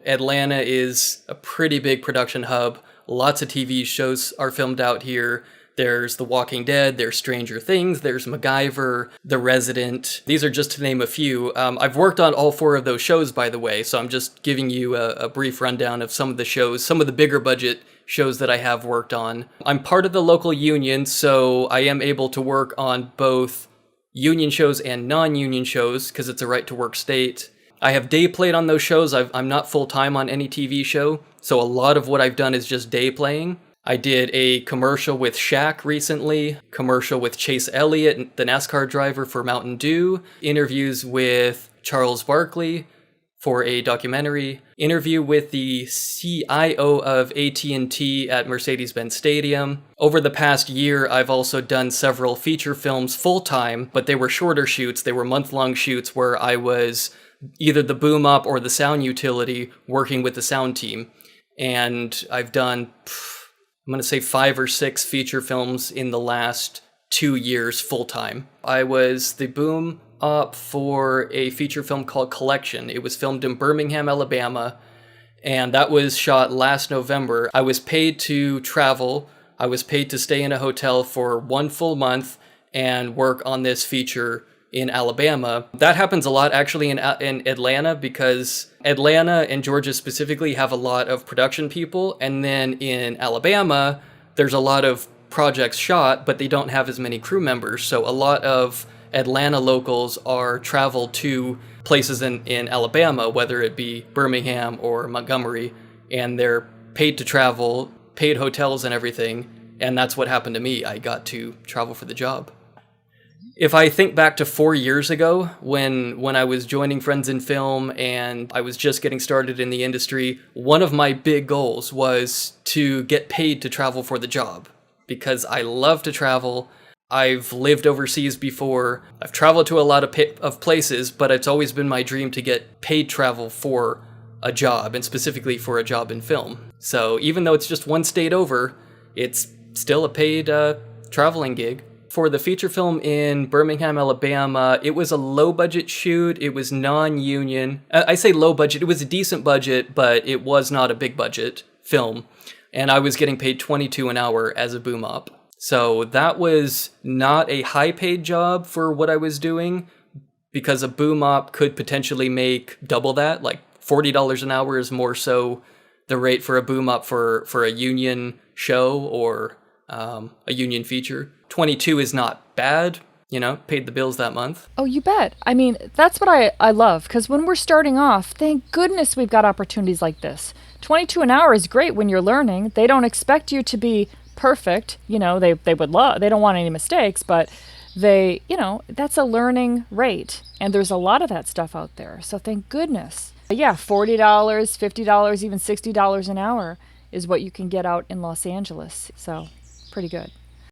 Atlanta is a pretty big production hub. Lots of TV shows are filmed out here. There's The Walking Dead, there's Stranger Things, there's MacGyver, The Resident. These are just to name a few. I've worked on all 4 of those shows, by the way, so I'm just giving you a brief rundown of some of the shows, some of the bigger budget shows that I have worked on. I'm part of the local union, so I am able to work on both union shows and non-union shows, because it's a right-to-work state. I have day played on those shows. I'm not full-time on any TV show, so a lot of what I've done is just day playing. I did a commercial with Shaq recently, commercial with Chase Elliott, the NASCAR driver for Mountain Dew, interviews with Charles Barkley for a documentary, interview with the CIO of AT&T at Mercedes-Benz Stadium. Over the past year, I've also done several feature films full-time, but they were shorter shoots. They were month-long shoots where I was either the boom op or the sound utility working with the sound team. And I've done, I'm going to say 5 or 6 feature films in the last 2 years full-time. I was the boom op for a feature film called Collection. It was filmed in Birmingham, Alabama, and that was shot last November. I was paid to travel. I was paid to stay in a hotel for 1 full month and work on this feature in Alabama. That happens a lot actually in Atlanta, because Atlanta and Georgia specifically have a lot of production people, and then in Alabama there's a lot of projects shot, but they don't have as many crew members. So a lot of Atlanta locals are traveled to places in Alabama, whether it be Birmingham or Montgomery, and they're paid to travel, paid hotels and everything, and that's what happened to me. I got to travel for the job. If I think back to 4 years ago, when I was joining Friends in Film and I was just getting started in the industry, one of my big goals was to get paid to travel for the job, because I love to travel. I've lived overseas before. I've traveled to a lot of places, but it's always been my dream to get paid travel for a job, and specifically for a job in film. So even though it's just one state over, it's still a paid traveling gig. For the feature film in Birmingham, Alabama, it was a low-budget shoot. It was non-union. I say low budget. It was a decent budget, but it was not a big-budget film. And I was getting paid $22 an hour as a boom op. So that was not a high-paid job for what I was doing, because a boom op could potentially make double that. Like $40 an hour is more so the rate for a boom op for a union show or a union feature. 22 is not bad, paid the bills that month. Oh, you bet. I mean, that's what I love, because when we're starting off, thank goodness we've got opportunities like this. 22 an hour is great when you're learning. They don't expect you to be perfect. They don't want any mistakes, but that's a learning rate. And there's a lot of that stuff out there. So thank goodness. But yeah, $40, $50, even $60 an hour is what you can get out in Los Angeles. So pretty good.